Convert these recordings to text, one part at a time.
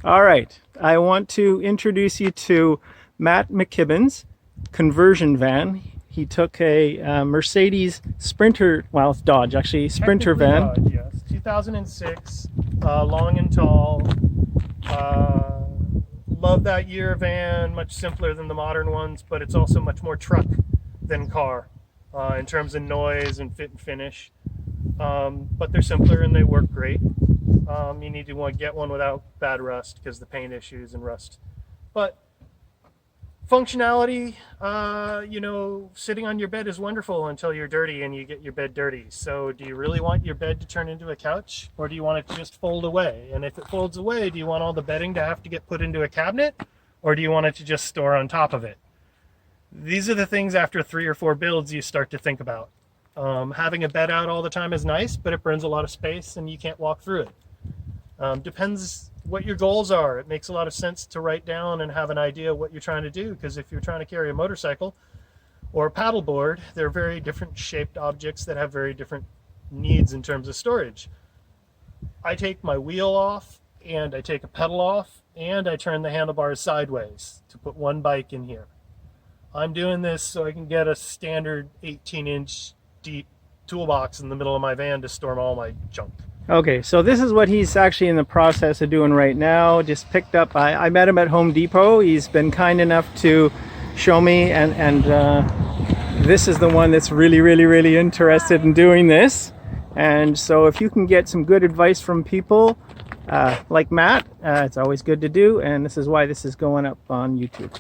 All right, I want to introduce you to Matt McKibben's conversion van. He took a Mercedes Sprinter, well, it's Dodge actually, Sprinter van. Dodge, yes. 2006, long and tall. Love that year van, much simpler than the modern ones, but it's also much more truck than car in terms of noise and fit and finish. But they're simpler and they work great. You need to get one without bad rust because the paint issues and rust. But functionality, sitting on your bed is wonderful until you're dirty and you get your bed dirty. So do you really want your bed to turn into a couch, or do you want it to just fold away? And if it folds away, do you want all the bedding to have to get put into a cabinet, or do you want it to just store on top of it? These are the things after 3 or 4 builds you start to think about. Having a bed out all the time is nice, but it burns a lot of space and you can't walk through it. Depends what your goals are. It makes a lot of sense to write down and have an idea of what you're trying to do, because if you're trying to carry a motorcycle or a paddleboard, they're very different shaped objects that have very different needs in terms of storage. I take my wheel off and I take a pedal off and I turn the handlebars sideways to put one bike in here. I'm doing this so I can get a standard 18-inch deep toolbox in the middle of my van to store all my junk. Okay, so this is what he's actually in the process of doing right now. Just picked up, I met him at Home Depot. He's been kind enough to show me, and this is the one that's really interested in doing this. And so if you can get some good advice from people like Matt, it's always good to do, and this is why this is going up on YouTube.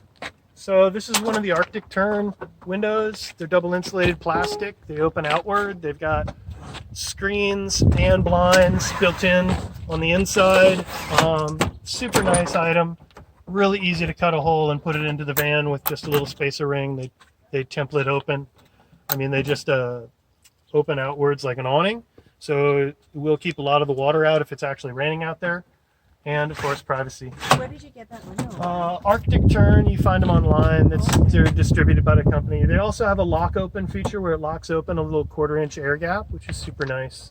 So this is one of the Arctic Turn windows. They're double insulated plastic. They open outward. They've got screens and blinds built in on the inside. Super nice item. Really easy to cut a hole and put it into the van with just a little spacer ring. They template open. I mean, they just open outwards like an awning. So it will keep a lot of the water out if it's actually raining out there. And of course, privacy. Where did you get that window? Arctic Turn, you find them online. They're distributed by the company. They also have a lock open feature where it locks open a little 1/4-inch air gap, which is super nice.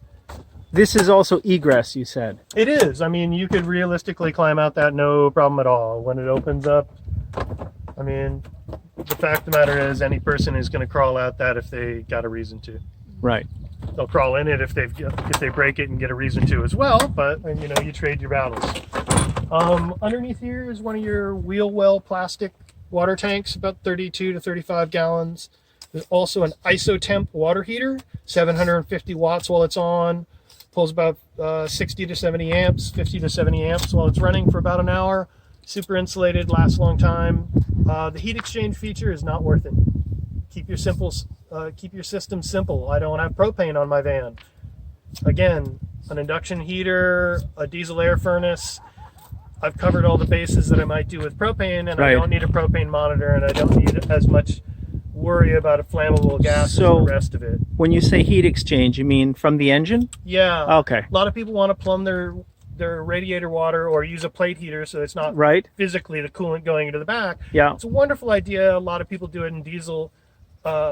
This is also egress, you said. It is. I mean, you could realistically climb out that no problem at all. When it opens up, I mean, the fact of the matter is any person is going to crawl out that if they got a reason to. Right. They'll crawl in it if they break it and get a reason to as well, but you trade your battles. Underneath here is one of your wheel well plastic water tanks, about 32 to 35 gallons. There's also an isotemp water heater, 750 watts while it's on, pulls about 60 to 70 amps, 50 to 70 amps while it's running for about an hour. Super insulated, lasts a long time. The heat exchange feature is not worth it. Keep your system simple. I don't have propane on my van. Again, an induction heater, a diesel air furnace. I've covered all the bases that I might do with propane, and right. I don't need a propane monitor, and I don't need as much worry about a flammable gas as the rest of it. When you say heat exchange, you mean from the engine? Yeah. Okay. A lot of people want to plumb their radiator water or use a plate heater so it's not physically the coolant going into the back. Yeah. It's a wonderful idea. A lot of people do it in diesel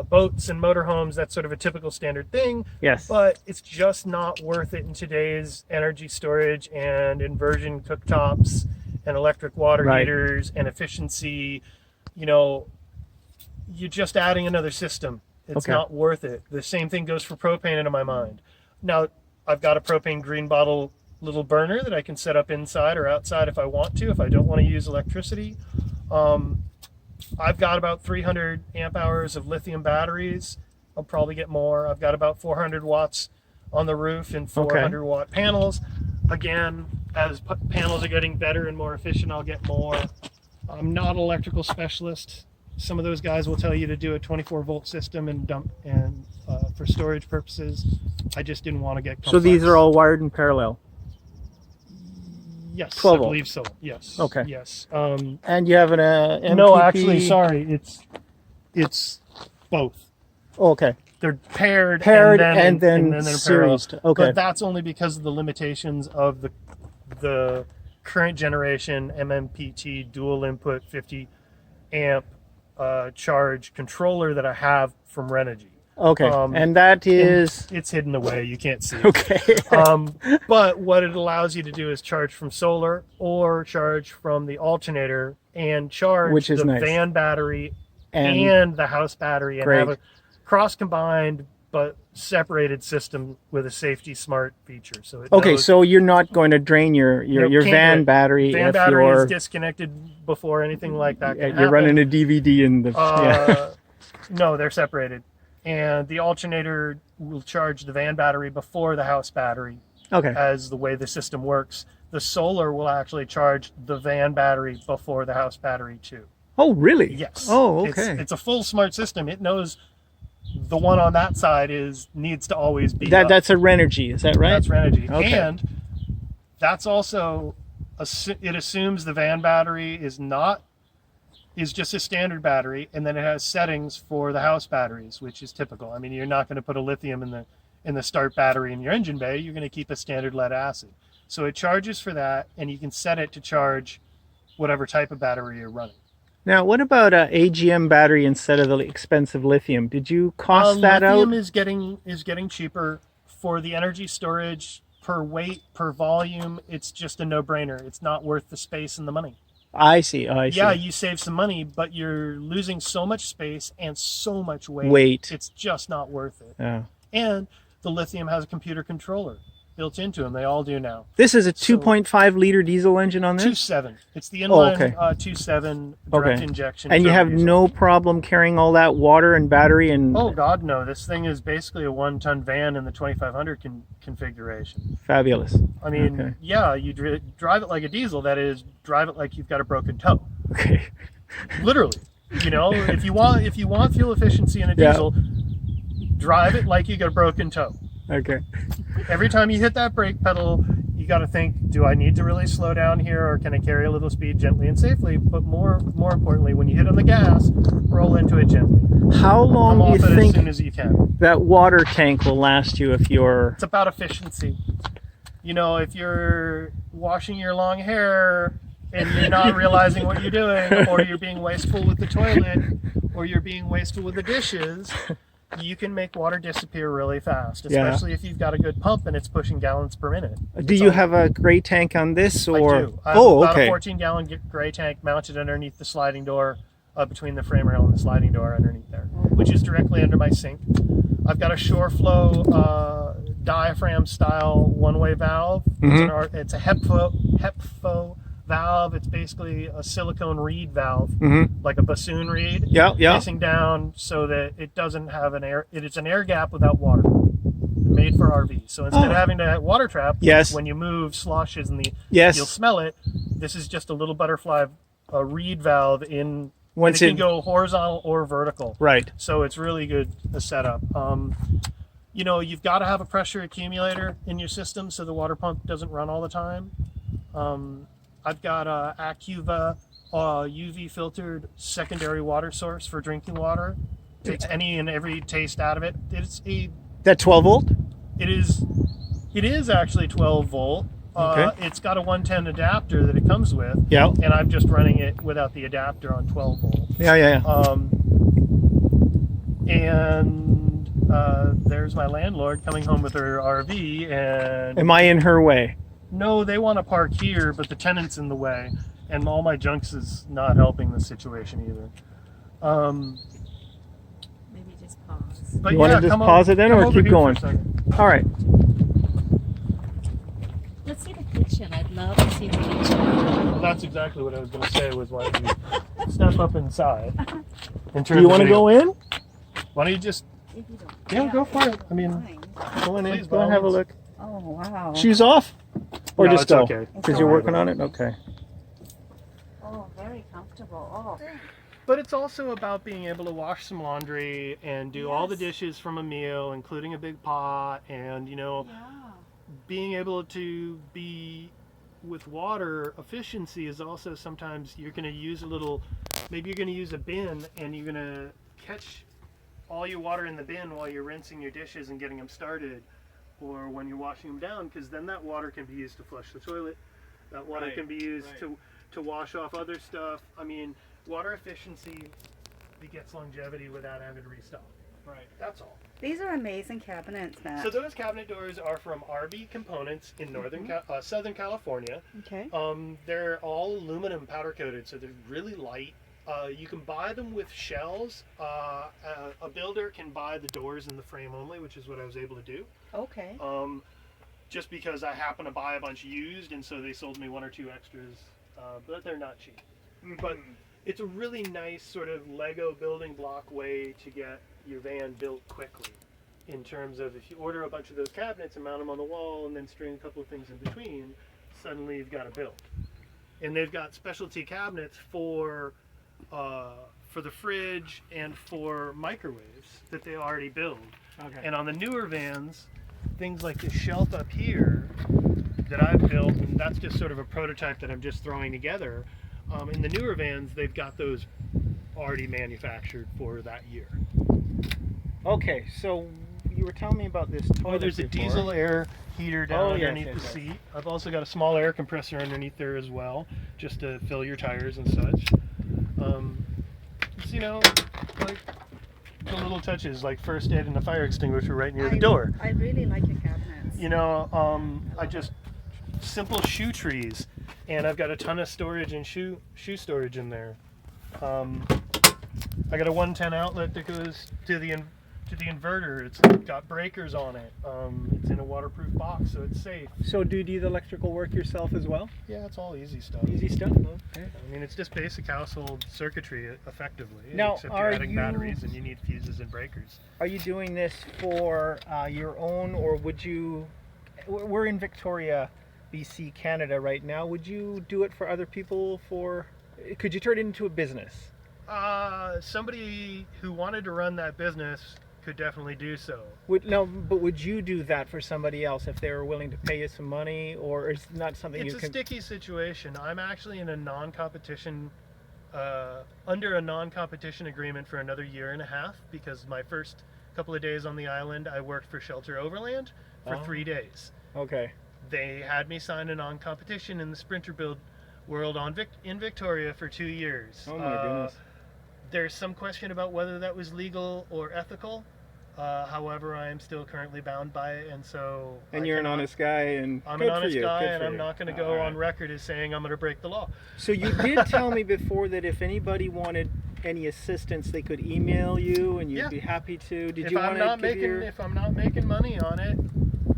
boats and motorhomes. That's sort of a typical standard thing. Yes. But it's just not worth it in today's energy storage and inversion cooktops and electric water heaters and efficiency. You're just adding another system. It's not worth it. The same thing goes for propane in my mind. Now, I've got a propane green bottle little burner that I can set up inside or outside if I want to, if I don't want to use electricity. I've got about 300 amp hours of lithium batteries. I'll probably get more. I've got about 400 watts on the roof and 400 watt panels. Again, as panels are getting better and more efficient, I'll get more. I'm not an electrical specialist. Some of those guys will tell you to do a 24 volt system and dump for storage purposes. I just didn't want to get complex. So these are all wired in parallel? Yes, 12 I volt. believe so. Yes. Okay. Yes. And you have an MPP? No, actually, sorry. It's both. Oh, okay. They're paired and then they're series. Parallel. Okay. But that's only because of the limitations of the current generation MMPT dual input 50 amp charge controller that I have from Renogy. Okay, and that is It's hidden away. You can't see it. okay. But what it allows you to do is charge from solar or charge from the alternator and charge Which is the nice. van battery And and the house battery and have great. a cross combined but separated system with a safety smart feature. So it Okay, knows, so you're not going to drain your Nope, can't do van it. battery van if battery you're is disconnected before anything like that can you're running happen. a DVD in the yeah. No, they're separated. And the alternator will charge the van battery before the house battery. Okay. As the way the system works. The solar will actually charge the van battery before the house battery too. Oh, really? Yes. Oh, okay. It's a full smart system. It knows the one on that side needs to always be That up. that's a Renergy, is that right? That's Renergy. Okay. And that's also it assumes the van battery is just a standard battery, and then it has settings for the house batteries, which is typical. I mean, you're not going to put a lithium in the start battery in your engine bay. You're going to keep a standard lead acid. So it charges for that, and you can set it to charge whatever type of battery you're running. Now, what about a AGM battery instead of the expensive lithium? Did you cost that lithium out? is getting cheaper for the energy storage per weight, per volume. It's just a no-brainer. It's not worth the space and the money. I see. I see. Yeah, you save some money, but you're losing so much space and so much weight. Weight. It's just not worth it. Yeah. And the lithium has a computer controller built into them. They all do now. This is a 2.5 liter diesel engine on this? 2.7. It's the inline okay. 2.7 direct Okay. injection. And you have diesel. no problem carrying all that water and battery and Oh God, no! This thing is basically a 1-ton van in the 2500 configuration. fabulous. I mean, Okay. yeah, you drive it like a diesel. That is, drive it like you've got a broken toe. Okay. Literally, you know, if you want fuel efficiency in a Yeah. diesel, drive it like you got a broken toe. Okay. Every time you hit that brake pedal, you got to think, do I need to really slow down here, or can I carry a little speed gently and safely? But more importantly, when you hit on the gas, roll into it gently. How Come long do off you it as think soon as you can. that water tank will last you if you're... It's about efficiency. You know, if you're washing your long hair and you're not realizing what you're doing, or you're being wasteful with the toilet, or you're being wasteful with the dishes, you can make water disappear really fast, especially if you've got a good pump and it's pushing gallons per minute. Do you have a gray tank on this, or? I do. I have about a 14-gallon gray tank mounted underneath the sliding door, between the frame rail and the sliding door underneath there, which is directly under my sink. I've got a SureFlow diaphragm style one-way valve. Mm-hmm. It's a HEPFO valve. It's basically a silicone reed valve, like a bassoon reed. Yeah. Facing down so that it doesn't have it's an air gap without water, made for RVs. So instead of having to water trap, when you move sloshes and you'll smell it, this is just a little butterfly reed valve in. It can go horizontal or vertical. Right. So it's really good setup. You know, you've got to have a pressure accumulator in your system so the water pump doesn't run all the time. I've got a Acuva UV filtered secondary water source for drinking water. Takes any and every taste out of it. That 12 volt? It is actually 12 volt. Okay. It's got a 110 adapter that it comes with. Yeah. And I'm just running it without the adapter on 12 volt. Yeah. There's my landlord coming home with her RV, and Am I in her way? no, they want to park here, but the tenant's in the way, and all my junks is not helping the situation either. Maybe just pause. But You want to just pause it then, or keep going? All right. Let's see the kitchen. I'd love to see the kitchen. Well, that's exactly what I was going to say. Was why don't you step up inside? Do you want to go in? Why don't you just? If you don't. Yeah, go for it. I mean, Fine. Go in. Please, Go by and all have a means. look. Oh, wow. Shoes off? Or No, just it's go? okay. Because you're working on it? Okay. Oh, very comfortable. Oh, But it's also about being able to wash some laundry and do all the Yes. dishes from a meal, including a big pot, and yeah. being able to be with water efficiency is also sometimes you're going to use maybe you're going to use a bin and you're going to catch all your water in the bin while you're rinsing your dishes and getting them started, or when you're washing them down, because then that water can be used to flush the toilet. That water can be used to wash off other stuff. I mean, water efficiency begets longevity without having to restock. Right. That's all. These are amazing cabinets, Matt. So those cabinet doors are from RB Components in Southern California. Okay. They're all aluminum powder coated, so they're really light. You can buy them with shells. A builder can buy the doors and the frame only, which is what I was able to do. Okay. Just because I happened to buy a bunch used, and so they sold me 1 or 2 extras, but they're not cheap. But it's a really nice sort of Lego building block way to get your van built quickly. In terms of if you order a bunch of those cabinets and mount them on the wall and then string a couple of things in between, suddenly you've got a build. And they've got specialty cabinets for the fridge and for microwaves that they already build. Okay. And on the newer vans, things like this shelf up here that I've built, and that's just sort of a prototype that I'm just throwing together. In the newer vans, they've got those already manufactured for that year. Okay, so you were telling me about this toilet. Oh, there's a before. diesel air heater down yes, underneath yes, the yes. seat. I've also got a small air compressor underneath there as well, just to fill your tires and such. It's, like the little touches, like first aid and a fire extinguisher right near the door. I really like your cabinets. I just simple shoe trees, and I've got a ton of storage and shoe storage in there. I got a 110 outlet that goes to the inverter. It's got breakers on it. It's in a waterproof box, so it's safe. So do you do the electrical work yourself as well? Yeah, it's all easy stuff. Easy stuff? Okay. I mean, it's just basic household circuitry, effectively. Now, except are you're adding you- batteries and you need fuses and breakers. Are you doing this for your own, or would you... We're in Victoria, BC, Canada right now. Would you do it for other people for... Could you turn it into a business? Somebody who wanted to run that business could definitely do so. But would you do that for somebody else if they were willing to pay you some money, or is it not something It's you a can... sticky situation. I'm actually in a non-competition, under a non-competition agreement for another 1.5 years, because my first couple of days on the island, I worked for Shelter Overland for 3 days. Okay. They had me sign a non-competition in the sprinter build world in Victoria for 2 years. Oh my goodness. There's some question about whether that was legal or ethical. However, I am still currently bound by it, and so. And you're an honest guy, and I'm good an honest for you. guy, Good and for I'm you. not going to go All right. on record as saying I'm going to break the law. So you did tell me before that if anybody wanted any assistance, they could email you, and you'd Yeah. be happy to. Did If you I'm want not to give making your... if I'm not making money on it,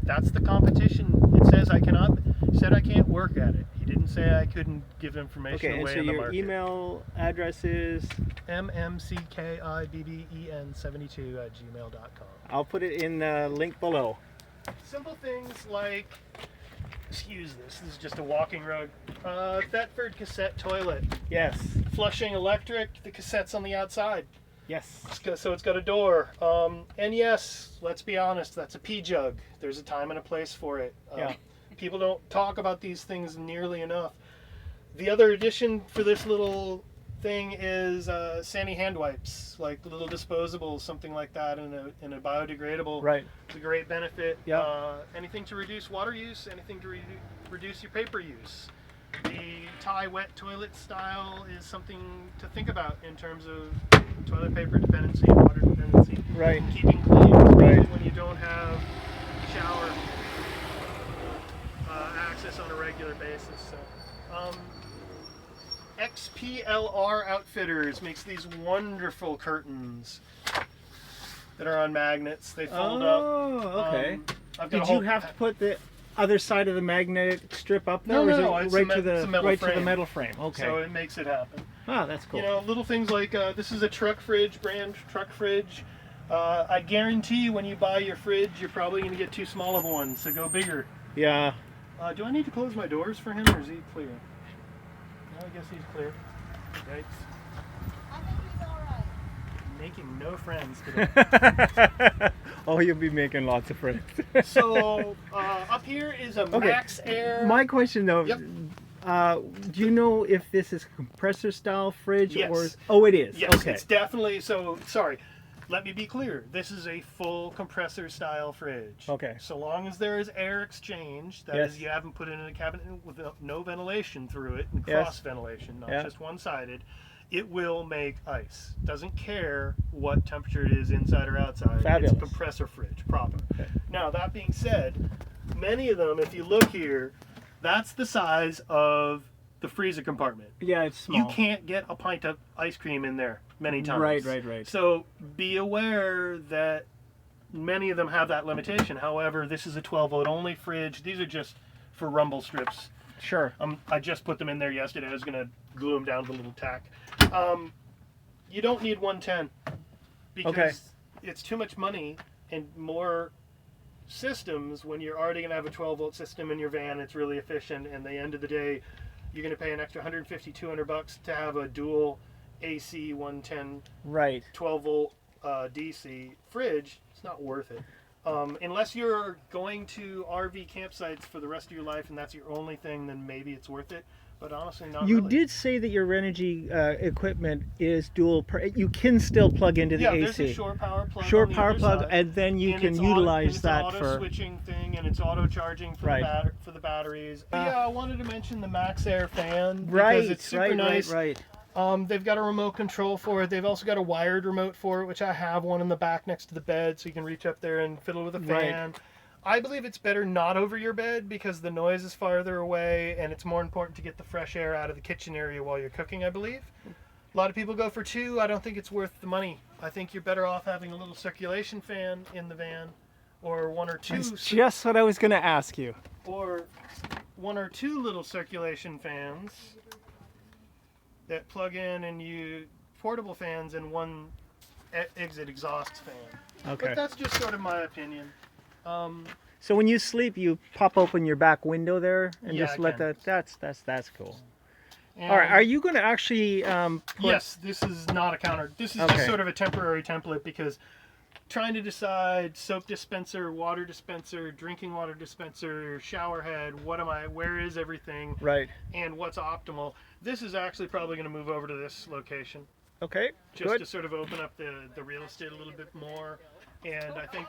that's the competition. It says I cannot. He said I can't work at it. He didn't say I couldn't give information Okay, and away so in the your market. email address is... mmckibben72@gmail.com. I'll put it in the link below. Simple things like, excuse this is just a walking rug. Thetford cassette toilet. Yes. Flushing electric, the cassette's on the outside. Yes. So it's got a door. And yes, let's be honest, that's a pee jug. There's a time and a place for it. Yeah. People don't talk about these things nearly enough. The other addition for this little thing is Sandy hand wipes, like little disposables, something like that, in a biodegradable. Right. It's a great benefit. Yeah. Anything to reduce water use, anything to reduce your paper use. The tie wet toilet style is something to think about in terms of toilet paper dependency and water dependency. Right. Keeping clean, Right. when you don't have shower access on a regular basis. So, XPLR Outfitters makes these wonderful curtains that are on magnets. They fold up. Oh, okay. I've got a Did whole you have to put the other side of the magnetic strip up there? No, or is no, it it's right a to the metal right to the frame. metal frame. Okay. So it makes it happen. Ah, that's cool. You know, little things like this is a truck fridge, brand truck fridge. I guarantee when you buy your fridge, you're probably going to get too small of one, so go bigger. Yeah. Do I need to close my doors for him, or is he clear? No, I guess he's clear. Yikes. I think he's all right. Making no friends today. Oh, you'll be making lots of friends. So up here is a Okay. Max Air. My question though, Yep. do you know if this is a compressor style fridge Yes. or? Oh, it is. Yes, Okay. it's definitely. So sorry. Let me be clear. This is a full compressor style fridge. Okay. So long as there is air exchange, that Yes. is, you haven't put it in a cabinet with no ventilation through it and Yes. cross ventilation, not Yeah. just one sided. it will make ice. Doesn't care what temperature it is inside or outside. Fabulous. It's a compressor fridge proper. Okay. Now that being said, many of them, if you look here, that's the size of the freezer compartment. Yeah, it's small. You can't get a pint of ice cream in there many times. Right. So be aware that many of them have that limitation. However, this is a 12-volt only fridge. These are just for rumble strips. Sure. I just put them in there yesterday. I was going to glue them down with a little tack. You don't need 110 because it's too much money, and more systems when you're already going to have a 12-volt system in your van. It's really efficient, and at the end of the day, you're going to pay an extra $150-200 to have a dual AC 110 Right. 12-volt DC fridge. It's not worth it. Unless you're going to RV campsites for the rest of your life and that's your only thing, then maybe it's worth it. But honestly, not You really. did say that your Renogy equipment is dual. You can still plug into the AC. There's a shore power plug. Short on the power other plug, side, and then you and can it's utilize that it's an for. auto switching thing, and it's auto charging for Right. for the batteries. I wanted to mention the Max Air fan because Right. it's super nice. Right. They've got a remote control for it. They've also got a wired remote for it, which I have one in the back next to the bed, so you can reach up there and fiddle with a fan. Right. I believe it's better not over your bed because the noise is farther away, and it's more important to get the fresh air out of the kitchen area while you're cooking, I believe. A lot of people go for two. I don't think it's worth the money. I think you're better off having a little circulation fan in the van, or one or two. That's just what I was going to ask you. Or one or two little circulation fans that plug in, and you portable fans and one exit exhaust fan. Okay. But that's just sort of my opinion. So when you sleep, you pop open your back window there and Yeah, just I let can. that. That's cool. And All right. Are you going to actually? yes, this is not a counter. This is Okay. just sort of a temporary template because trying to decide soap dispenser, water dispenser, drinking water dispenser, shower head, where is everything, Right. and what's optimal. This is actually probably going to move over to this location Okay. just Good. to sort of open up the real estate a little bit more. And I think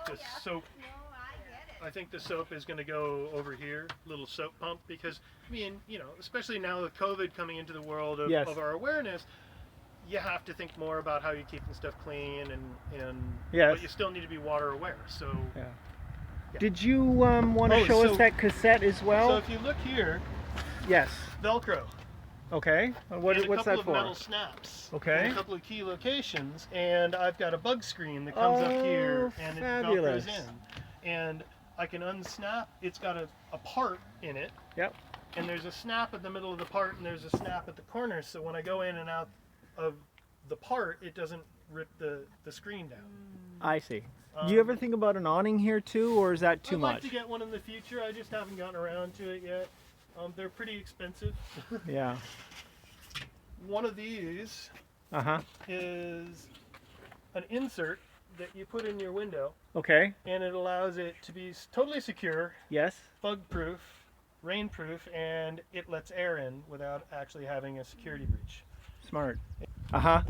the soap is going to go over here, little soap pump, because I mean, especially now with COVID coming into the world of, Yes. of our awareness, you have to think more about how you're keeping stuff clean and Yes. but you still need to be water aware. So Yeah. Did you want to show us so- that cassette as well? so if you look here, Yes. Velcro. Okay. What's and a that couple of for? metal snaps. Okay. In a couple of key locations, and I've got a bug screen that comes up here and fabulous. it velcros in. And I can unsnap. It's got a part in it. Yep. And there's a snap at the middle of the part, and there's a snap at the corner. So when I go in and out of the part, it doesn't rip the screen down. I see. Do you ever think about an awning here too, or is that too I'd much? like to get one in the future. I just haven't gotten around to it yet. They're pretty expensive. Yeah. One of these Uh huh. is an insert that you put in your window, Okay. and it allows it to be totally secure, Yes. bug-proof, rain-proof, and it lets air in without actually having a security breach. Smart. Uh huh.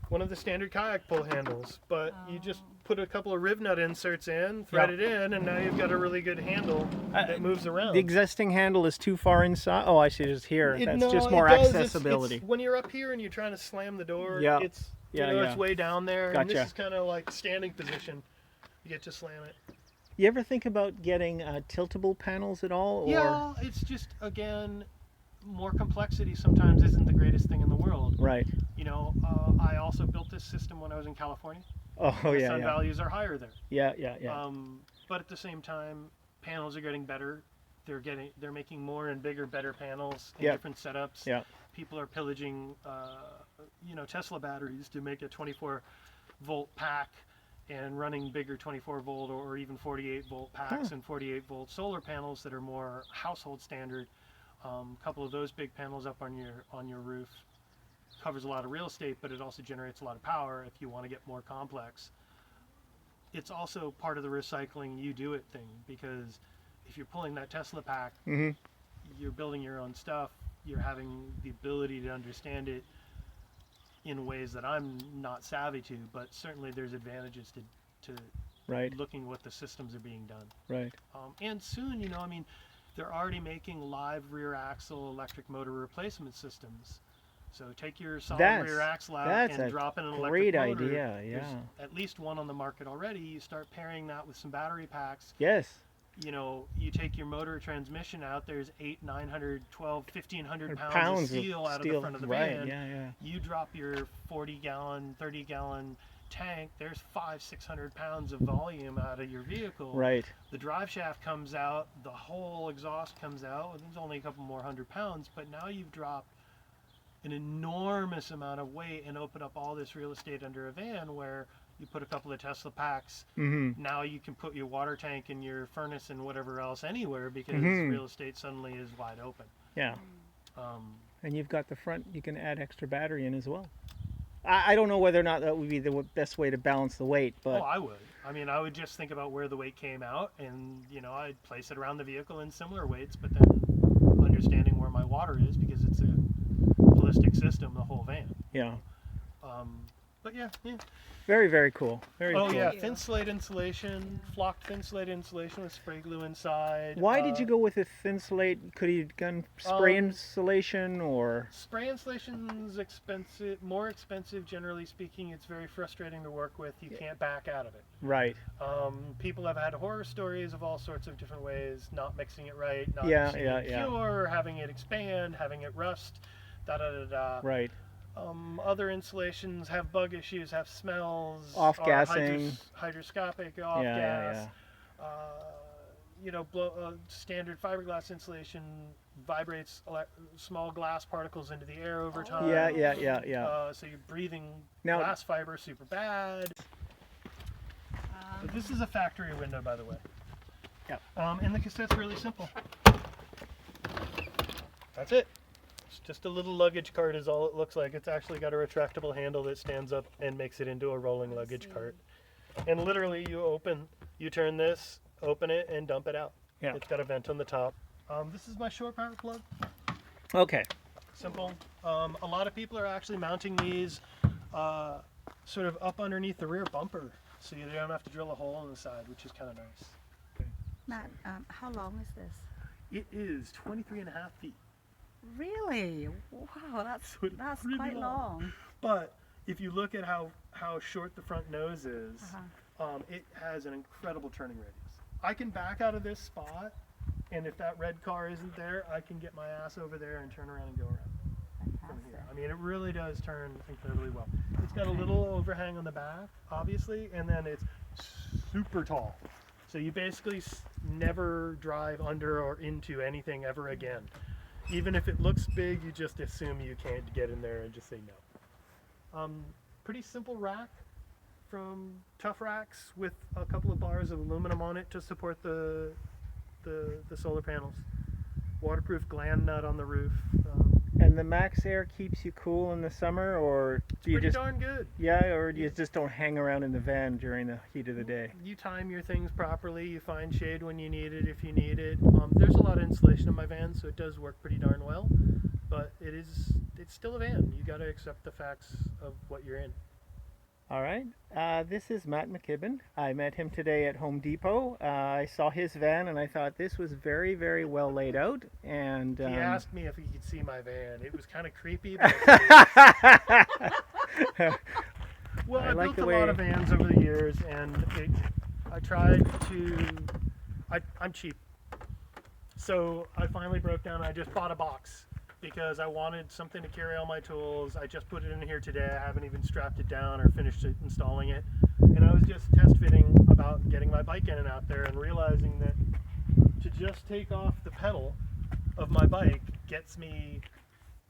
One of the standard kayak pull handles, but you just put a couple of riv nut inserts in, thread it in, and now you've got a really good handle that moves around. The existing handle is too far inside. Oh, I see. It's here. That's No, just it more does. accessibility. It's when you're up here and you're trying to slam the door, Yeah. it's Yeah, it's way down there, and this Gotcha. is kind of like standing position. You get to slam it. You ever think about getting tiltable panels at all? Or? Yeah, it's just, again, more complexity sometimes isn't the greatest thing in the world. Right. I also built this system when I was in California. Oh, The yeah, sun yeah. values are higher there. Yeah. But at the same time, panels are getting better. They're making more and bigger, better panels in Yeah. different setups. Yeah. People are pillaging, Tesla batteries to make a 24-volt pack and running bigger 24-volt or even 48-volt packs and 48-volt solar panels that are more household standard. A couple of those big panels up on your roof covers a lot of real estate, but it also generates a lot of power if you want to get more complex. It's also part of the recycling you do it thing, because if you're pulling that Tesla pack, Mhm. you're building your own stuff, you're having the ability to understand it in ways that I'm not savvy to, but certainly there's advantages to Right. looking what the systems are being done. Right. And soon, they're already making live rear axle electric motor replacement systems So take your solid That's- rear axle out that's and a drop in an electric great motor. idea, There's yeah. at least one on the market already. You start pairing that with some battery packs. Yes. You know, you take your motor transmission out, there's 800, 900, 12, 1,500 pounds Pounds of steel out of the front of the right, van. yeah. You drop your 40-gallon, 30-gallon tank, there's 500-600 pounds of volume out of your vehicle. Right. The drive shaft comes out, the whole exhaust comes out, and there's only a couple more 100 pounds, but now you've dropped an enormous amount of weight and open up all this real estate under a van where you put a couple of Tesla packs. Mm-hmm. Now you can put your water tank and your furnace and whatever else anywhere because Mhm. real estate suddenly is wide open. Yeah. Um, And you've got the front, you can add extra battery in as well. I don't know whether or not that would be the best way to balance the weight, but oh, I would. I mean, I would just think about where the weight came out and, you know, I'd place it around the vehicle in similar weights, but then understanding where my water is because it's a holistic system, the whole van. yeah. But yeah. Very, very cool. Very Oh cool. yeah, thin slate insulation, flocked thin slate insulation with spray glue inside. Why did you go with a thin slate? Could you have done spray insulation or? Spray insulation's expensive, more expensive generally speaking. It's very frustrating to work with. You can't back out of it. Right. People have had horror stories of all sorts of different ways, not mixing it right, not Yeah, seeing yeah, it yeah. cure, having it expand, having it rust, da-da-da-da. Right. Other insulations have bug issues, have smells, Off-gassing. Hydroscopic off Yeah, yeah, gas. You know, standard fiberglass insulation vibrates small glass particles into the air over time. Yeah. So you're breathing Now- glass fiber super bad. But this is a factory window, by the way. Yep. And the cassette's really simple. That's it. It's just a little luggage cart is all it looks like. It's actually got a retractable handle that stands up and makes it into a rolling luggage cart. And literally you turn this, open it, and dump it out. Yeah. It's got a vent on the top. This is my shore power plug. Okay. Simple. A lot of people are actually mounting these sort of up underneath the rear bumper so you don't have to drill a hole in the side, which is kind of nice. Matt, how long is this? It is 23 and a half feet. Really? Wow, that's So it's pretty quite long. But if you look at how short the front nose is, Uh-huh. it has an incredible turning radius. I can back out of this spot, and if that red car isn't there, I can get my ass over there and turn around and go around from here. I mean, it really does turn incredibly well. It's got a little overhang on the back, obviously, and then it's super tall. So you basically never drive under or into anything ever again. Even if it looks big, you just assume you can't get in there and just say no. Pretty simple rack from Tough Racks with a couple of bars of aluminum on it to support the solar panels. Waterproof gland nut on the roof. And the Max Air keeps you cool in the summer, or do you Pretty just darn good. or do you just don't hang around in the van during the heat of the day? You time your things properly. You find shade when you need it, if you need it. There's a lot of insulation in my van, so it does work pretty darn well. But it's still a van. You got to accept the facts of what you're in. All right. This is Matt McKibben. I met him today at Home Depot. I saw his van and I thought this was very, very well laid out. And He asked me if he could see my van. It was kind of creepy. But well, I like built the a way- lot of vans over the years, and I tried to. I'm cheap, so I finally broke down. I just bought a box because I wanted something to carry all my tools. I just put it in here today. I haven't even strapped it down or finished installing it, and I was just test fitting about getting my bike in and out there, and realizing that to just take off the pedal of my bike gets me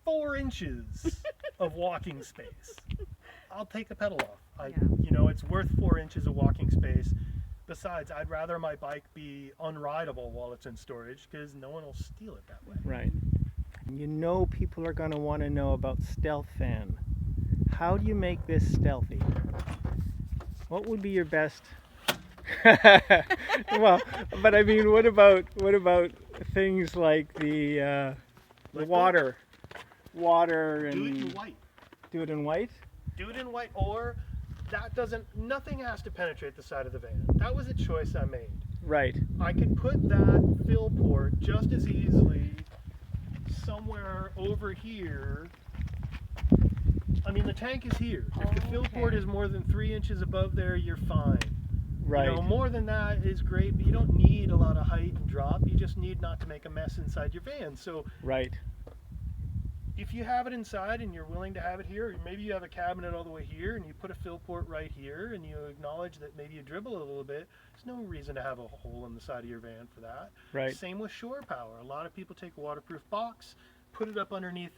4 inches of walking space. I'll take the pedal off. You know, it's worth 4 inches of walking space. Besides, I'd rather my bike be unrideable while it's in storage because no one will steal it that way. Right. You know people are going to want to know about Stealth Fan. How do you make this stealthy? What would be your best? Well, but I mean, what about things like the water and Do it in white. Do it in white? Do it in white, or nothing has to penetrate the side of the van. That was a choice I made. Right. I could put that fill port just as easily somewhere over here I mean, the tank is here. If the fill port is more than 3 inches above there, you're fine. Right. You know, more than that is great, but you don't need a lot of height and drop. You just need not to make a mess inside your van. So Right. if you have it inside and you're willing to have it here, or maybe you have a cabinet all the way here and you put a fill port right here and you acknowledge that maybe you dribble a little bit, there's no reason to have a hole in the side of your van for that. Right. Same with shore power. A lot of people take a waterproof box, put it up underneath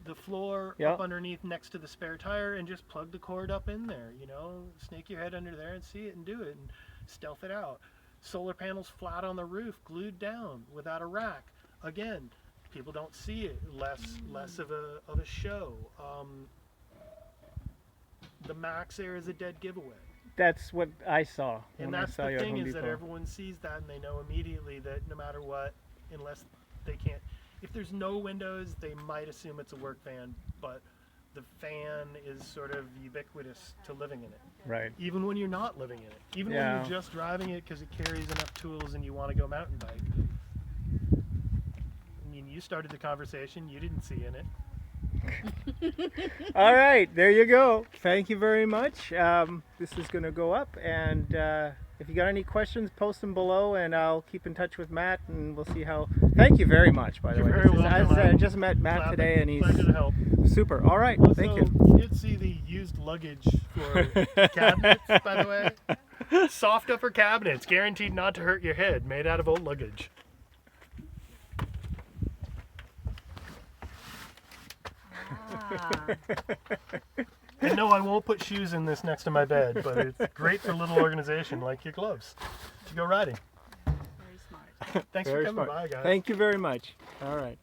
the floor, Yep. up underneath next to the spare tire, and just plug the cord up in there. You know, snake your head under there and see it and do it and stealth it out. Solar panels flat on the roof, glued down without a rack. Again, people don't see it. Less of a show. The Max Air is a dead giveaway. That's what I saw And when I that's saw you the at thing Home is that Depot. everyone sees that and they know immediately that no matter what, unless they can't, if there's no windows, they might assume it's a work van, but the fan is sort of ubiquitous to living in it. Right. Even when you're not living in it. Even when Yeah. you're just driving it because it carries enough tools and you want to go mountain bike. I mean, you started the conversation, you didn't see in it. All right, there you go. Thank you very much. This is going to go up, and if you got any questions, post them below, and I'll keep in touch with Matt, and we'll see how. Thank you very much, by the You're way. very This is- welcome. I just met Matt Clapping. today, and he's Pleasure to help. super. All right, Also, thank you. you did see the used luggage for cabinets, by the way. Soft upper cabinets, guaranteed not to hurt your head, made out of old luggage. Ah, And no, I won't put shoes in this next to my bed, but it's great for a little organization like your gloves to go riding. very smart. Thanks Very for coming smart. by, guys. Thank you very much. All right.